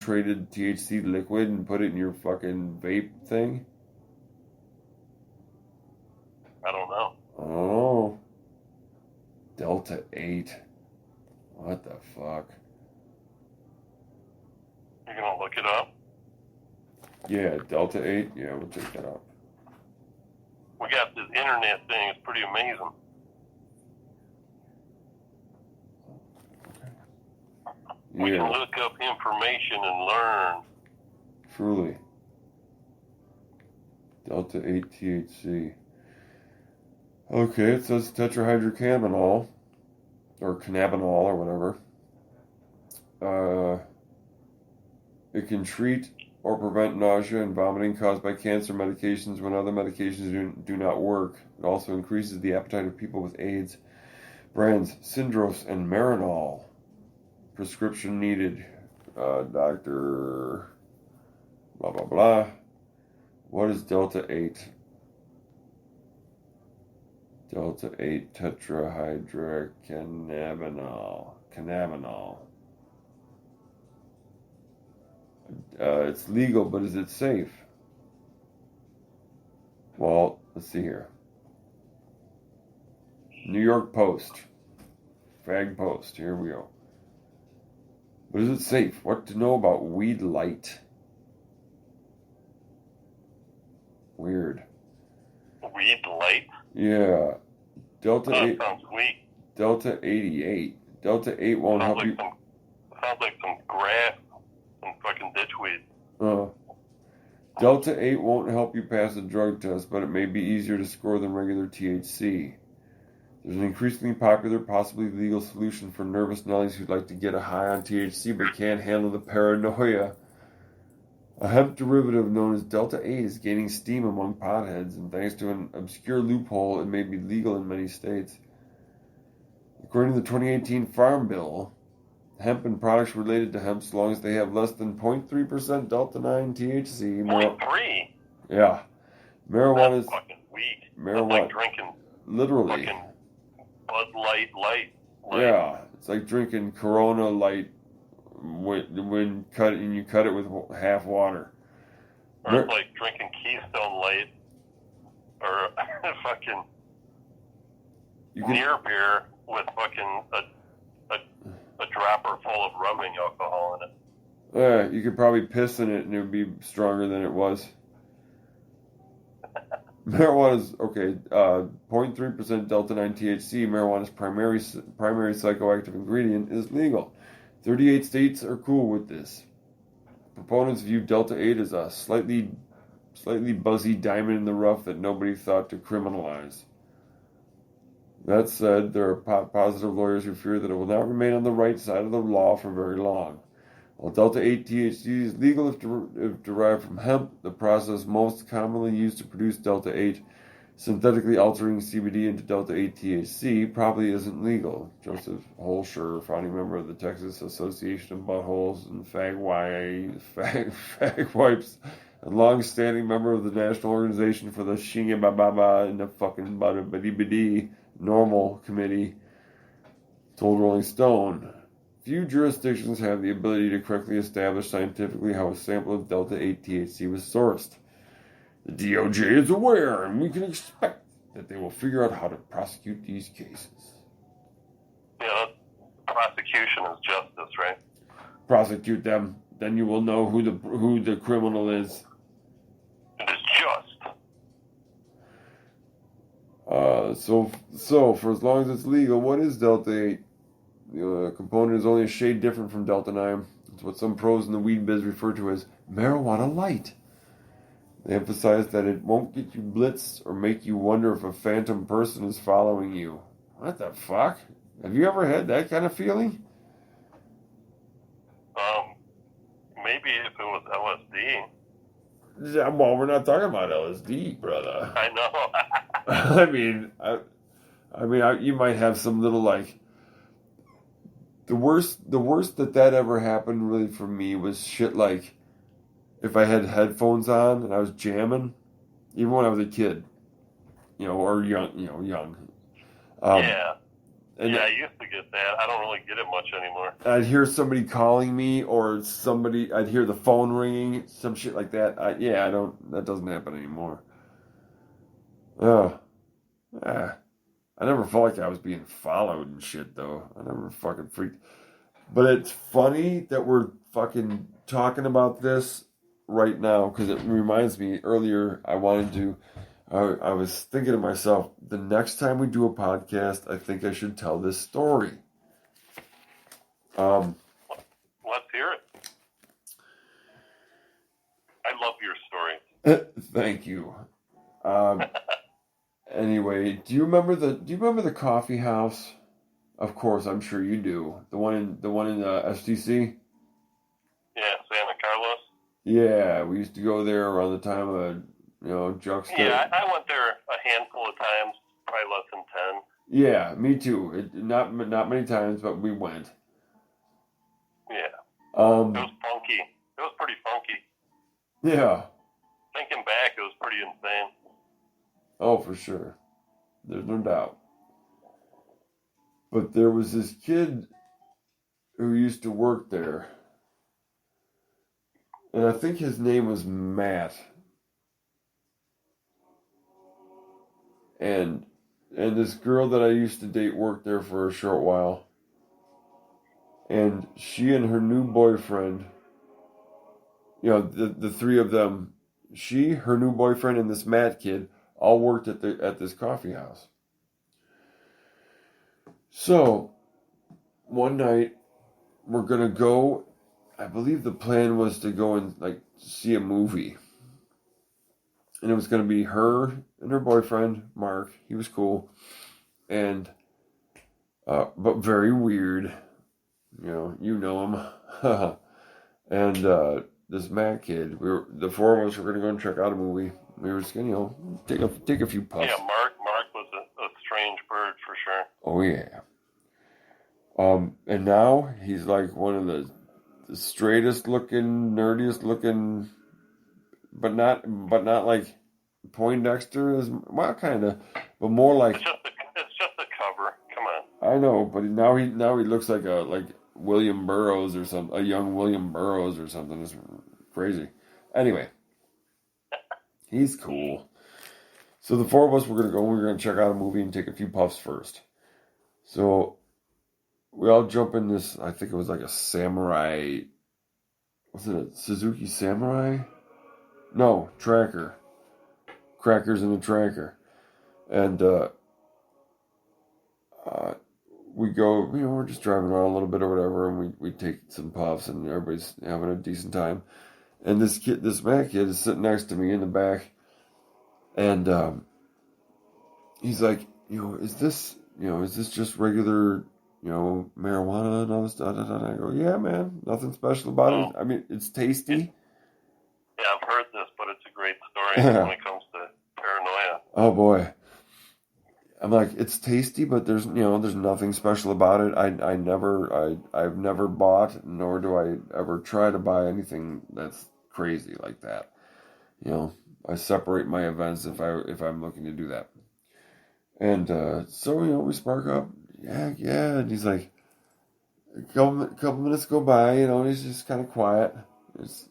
concentrated THC liquid and put it in your fucking vape thing? I don't know. Oh. Delta 8. What the fuck? You're going to look it up? Yeah, Delta 8. Yeah, we'll check that out. We got this internet thing. It's pretty amazing. We can look up information and learn. Truly. Delta 8 THC. Okay, it says tetrahydrocannabinol, or cannabinol, or whatever. It can treat or prevent nausea and vomiting caused by cancer medications when other medications do not work. It also increases the appetite of people with AIDS. Brands Syndros and Marinol. Prescription needed. Doctor. Blah, blah, blah. What is Delta 8? Delta 8 tetrahydrocannabinol. Cannabinol. It's legal, but is it safe? Well, let's see here. New York Post. Fag Post. Here we go. But is it safe? What to know about weed light? Weird. Weed light? Yeah. Delta 8. Sounds weak. Delta 88. Delta 8 won't help you. Sounds like some grass, some fucking ditchweed. Delta 8 won't help you pass a drug test, but it may be easier to score than regular THC. There's an increasingly popular, possibly legal solution for nervous Nellies who'd like to get a high on THC but can't handle the paranoia. A hemp derivative known as Delta 8 is gaining steam among potheads, and thanks to an obscure loophole, it may be legal in many states. According to the 2018 Farm Bill, hemp and products related to hemp, so long as they have less than 0.3% Delta 9 THC. 0.3? Yeah. Marijuana is fucking weak. Marijuana. That's like drinking literally. Fucking Bud Light. Yeah, it's like drinking Corona Light when you cut it with half water. Or it's like drinking Keystone Light or fucking near beer with fucking a dropper full of rubbing alcohol in it. Yeah, you could probably piss in it and it would be stronger than it was. Marijuana's, okay, 0.3% Delta 9 THC, marijuana's primary psychoactive ingredient, is legal. 38 states are cool with this. Proponents view Delta 8 as a slightly buzzy diamond in the rough that nobody thought to criminalize. That said, there are positive lawyers who fear that it will not remain on the right side of the law for very long. While Delta 8 THC is legal if derived from hemp, the process most commonly used to produce Delta 8, synthetically altering CBD into Delta 8 THC, probably isn't legal. Joseph Holscher, founding member of the Texas Association of Buttholes and Fag Wipes, and long-standing member of the National Organization for the Shingababa and the fucking Bada Normal Committee, told Rolling Stone. Few jurisdictions have the ability to correctly establish scientifically how a sample of Delta 8 THC was sourced. The DOJ is aware, and we can expect that they will figure out how to prosecute these cases. Yeah, prosecution is justice, right? Prosecute them, then you will know who the criminal is. It is just. So for as long as it's legal, what is Delta 8? The component is only a shade different from Delta 9. It's what some pros in the weed biz refer to as marijuana light. They emphasize that it won't get you blitzed or make you wonder if a phantom person is following you. What the fuck? Have you ever had that kind of feeling? Maybe if it was LSD. Yeah, well, we're not talking about LSD, brother. I know. I mean, you might have some little like. The worst that ever happened really for me was shit like if I had headphones on and I was jamming, even when I was a kid, or young. Yeah. And yeah, I used to get that. I don't really get it much anymore. I'd hear somebody calling me, or I'd hear the phone ringing, some shit like that. That doesn't happen anymore. Oh, I never felt like I was being followed and shit, though. I never fucking freaked. But it's funny that we're fucking talking about this right now, because it reminds me, earlier I was thinking to myself, the next time we do a podcast, I think I should tell this story. Let's hear it. I love your story. Thank you. Anyway, do you remember the coffee house? Of course, I'm sure you do. The one in STC? Yeah, Santa Carlos. Yeah, we used to go there around the time of Juxta. Yeah, I went there a handful of times, probably less than 10. Yeah, me too. Not many times, but we went. Yeah. It was funky. It was pretty funky. Yeah. Thinking back, it was pretty insane. Oh, for sure. There's no doubt. But there was this kid who used to work there. And I think his name was Matt. And this girl that I used to date worked there for a short while. And she and her new boyfriend, the three of them, she, her new boyfriend, and this Matt kid all worked at this coffee house. So, one night, we're gonna go, I believe the plan was to go and, see a movie. And it was gonna be her and her boyfriend, Mark, he was cool, and, but very weird, you know him, and, this Matt kid, the four of us were gonna go and check out a movie. We were just gonna, take a few puffs. Yeah, Mark was a strange bird for sure. Oh yeah. And now he's like one of the straightest looking, nerdiest looking, but not like Poindexter is, well, kind of, but more like. It's just a cover. Come on. I know, but now he looks like William Burroughs or something, a young William Burroughs or something. It's crazy. Anyway, he's cool. So the four of us were gonna go. We were gonna check out a movie and take a few puffs first. So we all jump in this. I think it was like a samurai. Was it a Suzuki Samurai? No, Tracker. Crackers in a Tracker, and we go. We're just driving around a little bit or whatever, and we take some puffs, and everybody's having a decent time. And this Matt kid, is sitting next to me in the back, and he's like, is this just regular, marijuana and all this stuff? And I go, yeah, man, nothing special about it. I mean, it's tasty. Yeah, I've heard this, but it's a great story when it comes to paranoia. Oh boy. I'm like, it's tasty, but there's nothing special about it. I've never bought, nor do I ever try to buy anything that's crazy like that. I separate my events if I'm looking to do that. And so we spark up, yeah, and he's like, a couple minutes go by, and he's just kind of quiet.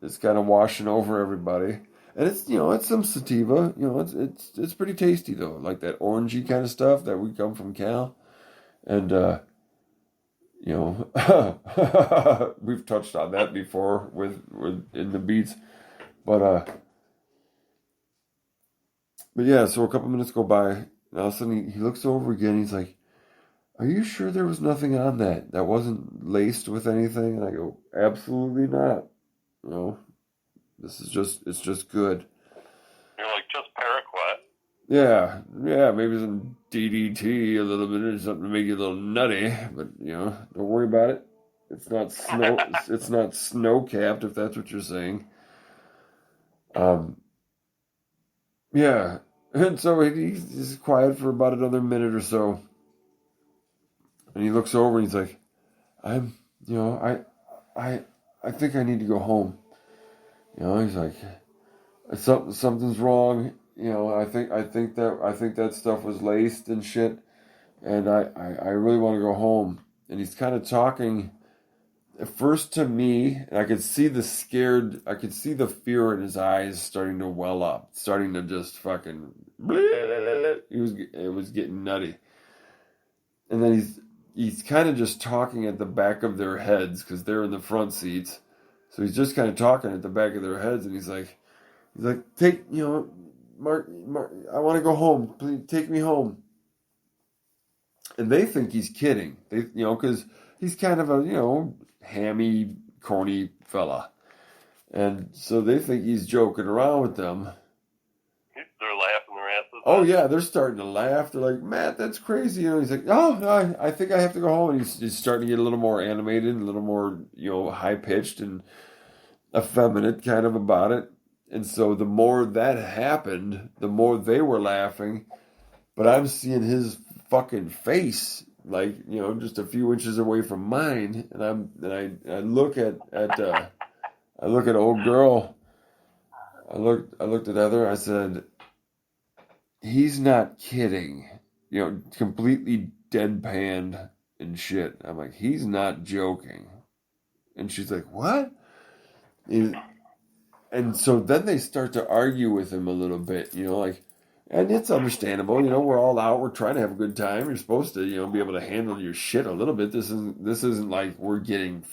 It's kind of washing over everybody. And it's it's some sativa, it's pretty tasty though, like that orangey kind of stuff that we come from Cal, and we've touched on that before with in the beats, but yeah. So a couple minutes go by, and all of a sudden he looks over again. He's like, "Are you sure there was nothing on that? That wasn't laced with anything?" And I go, "Absolutely not. It's just good." You're like, just Paraquat. Yeah, maybe some DDT, a little bit or something to make you a little nutty, but don't worry about it. It's not snow. It's not snow capped, if that's what you're saying. Yeah, and so he's quiet for about another minute or so, and he looks over and he's like, I think I need to go home. He's like, something's wrong. I think that stuff was laced and shit. and I really want to go home. And he's kind of talking at first to me, and I could see the fear in his eyes starting to well up, starting to just fucking, it was getting nutty. And then he's kind of just talking at the back of their heads because they're in the front seats. So he's just kind of talking at the back of their heads, and he's like, take, Mark, I want to go home. Please take me home. And they think he's kidding. Because he's kind of a, hammy, corny fella. And so they think he's joking around with them. They're laughing their asses off. Oh, yeah, they're starting to laugh. They're like, Matt, that's crazy. He's like, oh, no, I think I have to go home. And he's starting to get a little more animated, a little more, high-pitched and effeminate kind of about it. And so the more that happened, the more they were laughing. But I'm seeing his fucking face, like, just a few inches away from mine. And I look at old girl. I looked at Heather. I said, he's not kidding. Completely deadpanned and shit. I'm like, he's not joking. And she's like, what? And so then they start to argue with him a little bit, and it's understandable, we're all out, we're trying to have a good time. You're supposed to, be able to handle your shit a little bit. This isn't like we're getting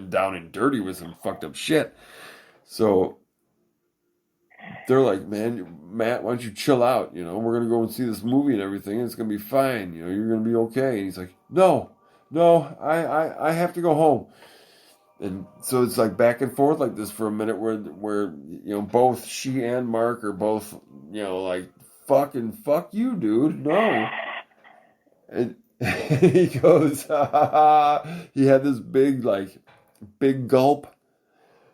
down and dirty with some fucked up shit. So they're like, man, Matt, why don't you chill out? We're gonna go and see this movie and everything, and it's gonna be fine. You're gonna be okay. And he's like, no, I have to go home. And so it's like back and forth like this for a minute where both she and Mark are both, like, fucking fuck you, dude. No. And he goes, he had this big gulp,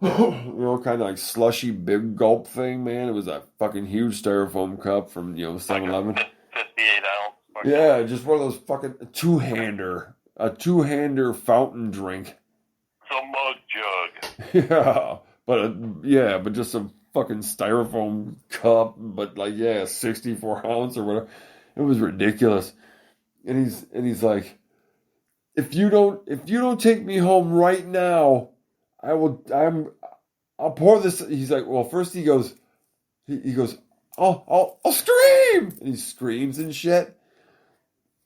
kind of like slushy big gulp thing, man. It was a fucking huge styrofoam cup from, 7-Eleven. 58 ounce. Yeah, just one of those fucking a two-hander fountain drink. A mug jug. Yeah, but just some fucking styrofoam cup, but 64 ounce or whatever. It was ridiculous. And he's like, if you don't take me home right now, I'll pour this. He's like, well, first he goes, I'll scream, and he screams and shit.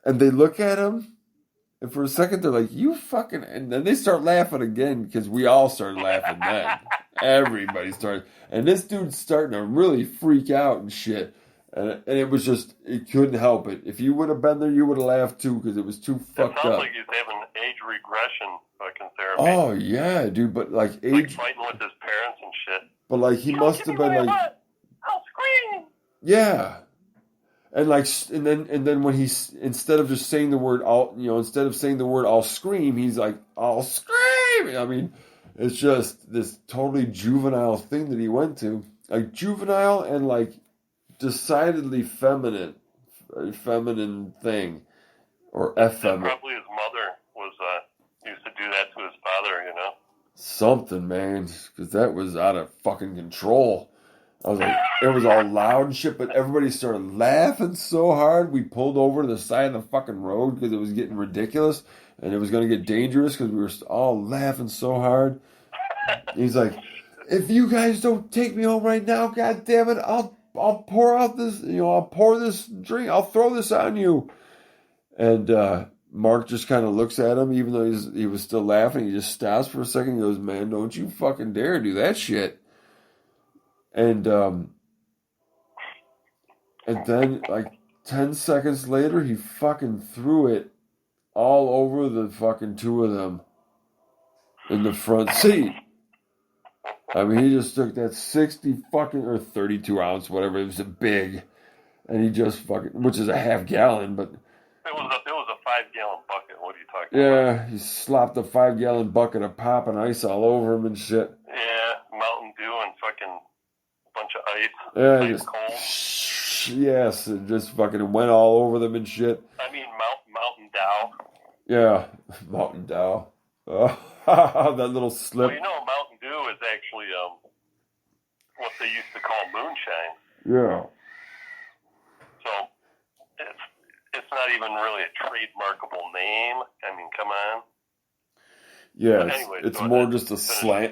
And they look at him. And for a second, they're like, you fucking... And then they start laughing again, because we all started laughing then. Everybody started. And this dude's starting to really freak out and shit. And it was just... It couldn't help it. If you would have been there, you would have laughed too, because it was too fucked up. It sounds like he's having age regression fucking therapy. Oh, yeah, dude. But like fighting with his parents and shit. But he must have been like... I'll scream! Yeah. And then when instead of just saying the word I'll scream, he's like, I'll scream. I mean, it's just this totally juvenile thing that he went to, like juvenile and decidedly feminine thing, or effeminate. Probably his mother was used to do that to his father, Something, man, because that was out of fucking control. I was like, it was all loud and shit, but everybody started laughing so hard. We pulled over to the side of the fucking road because it was getting ridiculous and it was going to get dangerous because we were all laughing so hard. He's like, if you guys don't take me home right now, God damn it, I'll pour out this, I'll pour this drink, I'll throw this on you. And Mark just kind of looks at him, even though he was still laughing. He just stops for a second and goes, man, don't you fucking dare do that shit. And then 10 seconds later, he fucking threw it all over the fucking two of them in the front seat. I mean, he just took that 60 fucking, or 32 ounce, whatever, it was a big, and he just fucking, which is a half gallon, but. It was a 5-gallon bucket, what are you talking about? Yeah, he slopped a 5-gallon bucket of popping ice all over him and shit. Yeah, Mountain Dew and fucking bunch of ice. Yeah, ice cold. Yes, it just fucking went all over them and shit. I mean, Mountain Dow. Yeah, Mountain Dow. That little slip. Well, Mountain Dew is actually what they used to call moonshine. Yeah. So it's not even really a trademarkable name. I mean, come on. Yeah, But anyway, it's so more that's just a finished the story. slang